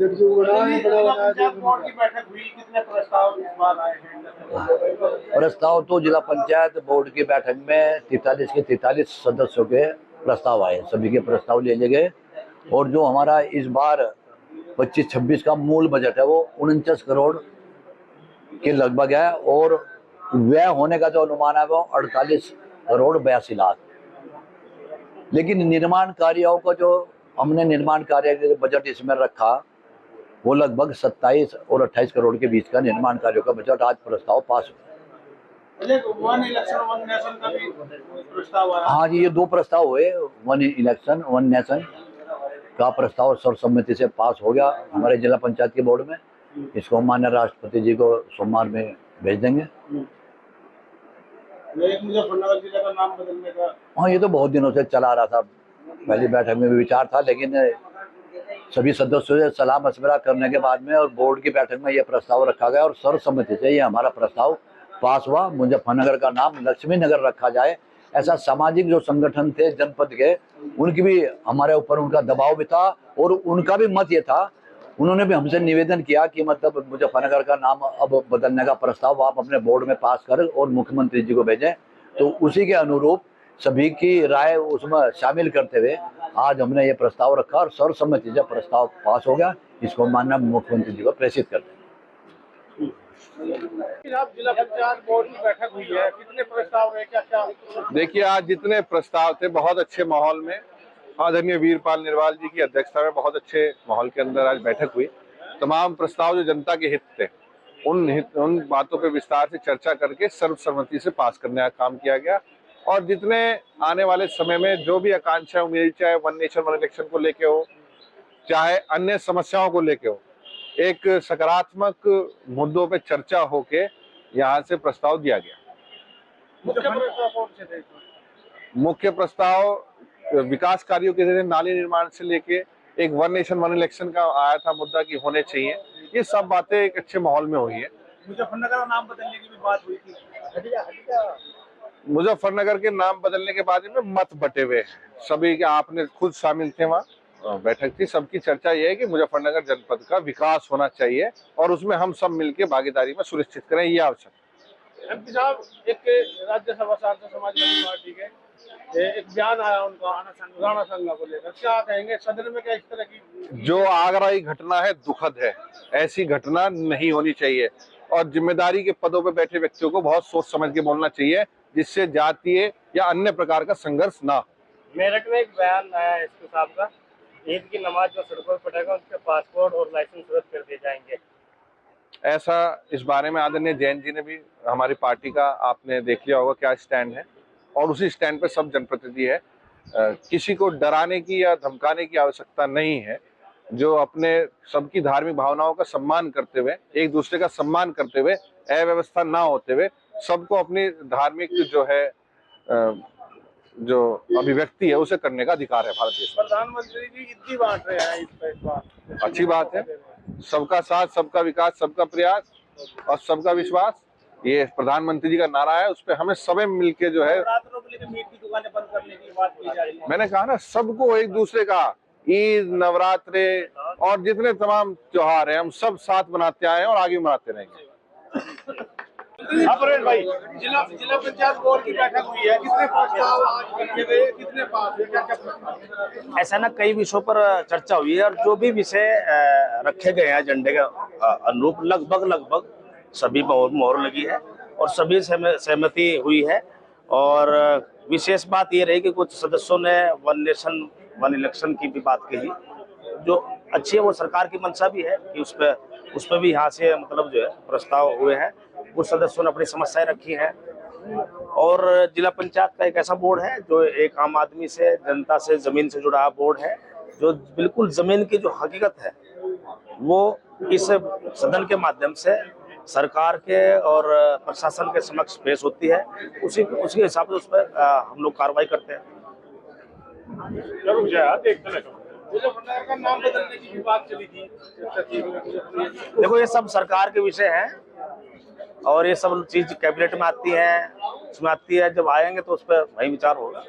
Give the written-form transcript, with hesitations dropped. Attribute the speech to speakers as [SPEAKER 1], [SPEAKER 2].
[SPEAKER 1] Board की बैठक हुई, कितने प्रस्ताव इस बार आए हैं?
[SPEAKER 2] प्रस्ताव तो जिला पंचायत बोर्ड की बैठक में 43 के 43 सदस्यों के प्रस्ताव आए, सभी के प्रस्ताव ले लिए गए। और जो हमारा इस बार 25-26 का मूल बजट है वो 49 करोड़ के लगभग है, और व्यय होने का जो अनुमान है वो 48 करोड़ 82 लाख। लेकिन निर्माण कार्यों का जो हमने निर्माण कार्य बजट इसमें रखा वो लगभग 27 और 28 करोड़ के बीच का निर्माण कार्यों का बजट आज प्रस्ताव पास हुआ।
[SPEAKER 1] वन इलेक्शन वन नेशन का भी प्रस्ताव आया।
[SPEAKER 2] हाँ जी, ये 2 प्रस्ताव हुए, वन इलेक्शन वन नेशन का प्रस्ताव सर्वसम्मति से पास हो गया हमारे जिला पंचायत के बोर्ड में। इसको माननीय राष्ट्रपति जी को सोमवार में भेज देंगे।
[SPEAKER 1] मुजफ्फरनगर जिले का नाम बदलने का,
[SPEAKER 2] हाँ, ये तो बहुत दिनों से चला रहा था, पहली बैठक में भी विचार था, लेकिन सभी सदस्यों से सलाह मशवरा करने के बाद में और बोर्ड की बैठक में यह प्रस्ताव रखा गया और सर्वसम्मति से ये हमारा प्रस्ताव पास हुआ। मुजफ्फरनगर का नाम लक्ष्मी नगर रखा जाए, ऐसा सामाजिक जो संगठन थे जनपद के, उनकी भी हमारे ऊपर उनका दबाव भी था और उनका भी मत ये था, उन्होंने भी हमसे निवेदन किया कि मतलब मुजफ्फरनगर का नाम अब बदलने का प्रस्ताव आप अपने बोर्ड में पास कर और मुख्यमंत्री जी को भेजें। तो उसी के अनुरूप सभी की राय उसमें शामिल करते हुए आज हमने ये प्रस्ताव रखा और सर्वसम्मति से प्रस्ताव पास हो गया। इसको माननीय मुख्यमंत्री जी को प्रेषित करते हैं।
[SPEAKER 1] जिला पंचायत बोर्ड की बैठक हुई है, कितने प्रस्ताव रहे, क्या क्या?
[SPEAKER 3] देखिए, आज जितने प्रस्ताव थे बहुत अच्छे माहौल में, आदरणीय वीरपाल निरवाल जी की अध्यक्षता में बहुत अच्छे माहौल के अंदर आज बैठक हुई। तमाम प्रस्ताव जो जनता के हित थे उन बातों पे विस्तार से चर्चा करके सर्वसम्मति से पास करने का काम किया गया। और जितने आने वाले समय में जो भी आकांक्षा उम्मीद, चाहे वन नेशन वन इलेक्शन को लेके हो, चाहे अन्य समस्याओं को लेके हो, एक सकारात्मक मुद्दों पे चर्चा होके यहाँ से प्रस्ताव दिया गया। मुख्य प्रस्ताव विकास कार्यों के जरिए नाली निर्माण से लेके एक वन नेशन वन इलेक्शन का आया था मुद्दा कि होने चाहिए। ये सब बातें एक अच्छे माहौल में हुई है।
[SPEAKER 1] मुजफ्फरनगर का नाम बदलने की भी बात हुई थी।
[SPEAKER 3] मुजफ्फरनगर के नाम बदलने के बारे में मत बटे हुए सभी के, आपने खुद शामिल थे, वहाँ बैठक थी, सबकी चर्चा यह है कि मुजफ्फरनगर जनपद का विकास होना चाहिए और उसमें हम सब मिलकर भागीदारी में सुनिश्चित करें, ये आवश्यक।
[SPEAKER 1] एमपी साहब, एक राज्यसभा सांसद समाजवादी पार्टी के एक बयान आया उनका राणा संघा को लेकर, क्या कहेंगे सदन में? क्या इस तरह की
[SPEAKER 3] जो आगराई घटना है दुखद है, ऐसी घटना नहीं होनी चाहिए और जिम्मेदारी के पदों पर बैठे व्यक्तियों को बहुत सोच समझ के बोलना चाहिए, जिससे जातीय या अन्य प्रकार का संघर्ष ना हो।
[SPEAKER 1] मेरठ में एक बयान आया है इसके साहब का, ईद की नमाज जो सड़कों पर पड़ेगा उसके पासपोर्ट और लाइसेंस रद्द कर दिए जाएंगे।
[SPEAKER 3] ऐसा इस बारे में आदरणीय जैन जी ने भी, हमारी पार्टी का आपने देख लिया होगा क्या स्टैंड है और उसी स्टैंड पे सब जनप्रतिनिधि है। किसी को डराने की या धमकाने की आवश्यकता नहीं है। जो अपने सबकी धार्मिक भावनाओं का सम्मान करते हुए, एक दूसरे का सम्मान करते हुए, अव्यवस्था ना होते हुए सबको अपनी धार्मिक जो है जो अभिव्यक्ति है उसे करने का अधिकार है भारत देश में।
[SPEAKER 1] प्रधानमंत्री जी इतनी बात रहे हैं इस बार,
[SPEAKER 3] अच्छी बात है। सबका साथ, सबका विकास, सबका प्रयास और सबका विश्वास, ये प्रधानमंत्री जी का नारा है, उस पर हमें सबे मिलके जो है,
[SPEAKER 1] मीट की दुकानें बंद करने की बात की जा रही है।
[SPEAKER 3] मैंने कहा ना, सबको एक दूसरे का ईद, नवरात्रे और जितने तमाम त्योहार हैं हम सब साथ मनाते आए हैं और आगे मनाते रहेंगे।
[SPEAKER 1] भाई, जिला पंचायत बोर्ड की बैठक हुई है, कितने प्रस्ताव आज रखे गए, कितने पास है, क्या क्या प्रस्ताव?
[SPEAKER 4] ऐसा ना कई विषयों पर चर्चा हुई है और जो भी विषय रखे गए हैं एजेंडे के अनुरूप लगभग सभी मोहर लगी है और सभी सहमति हुई है। और विशेष बात ये रही कि कुछ सदस्यों ने वन नेशन वन इलेक्शन की भी बात कही, जो अच्छी है, वो सरकार की मंशा भी है कि उस पर भी यहाँ से मतलब जो है प्रस्ताव हुए हैं। कुछ सदस्यों ने अपनी समस्याएं रखी हैं और जिला पंचायत का एक ऐसा बोर्ड है जो एक आम आदमी से, जनता से, जमीन से जुड़ा बोर्ड है, जो बिल्कुल जमीन की जो हकीकत है वो इस सदन के माध्यम से सरकार के और प्रशासन के समक्ष पेश होती है। उसी हिसाब से उस पर हम लोग कार्रवाई करते हैं।
[SPEAKER 1] का नाम बदलने की भी बात चली थी।
[SPEAKER 4] देखो, ये सब सरकार के विषय हैं और ये सब चीज कैबिनेट में आती है, उसमें आती है, जब आएंगे तो उस पर वही विचार होगा।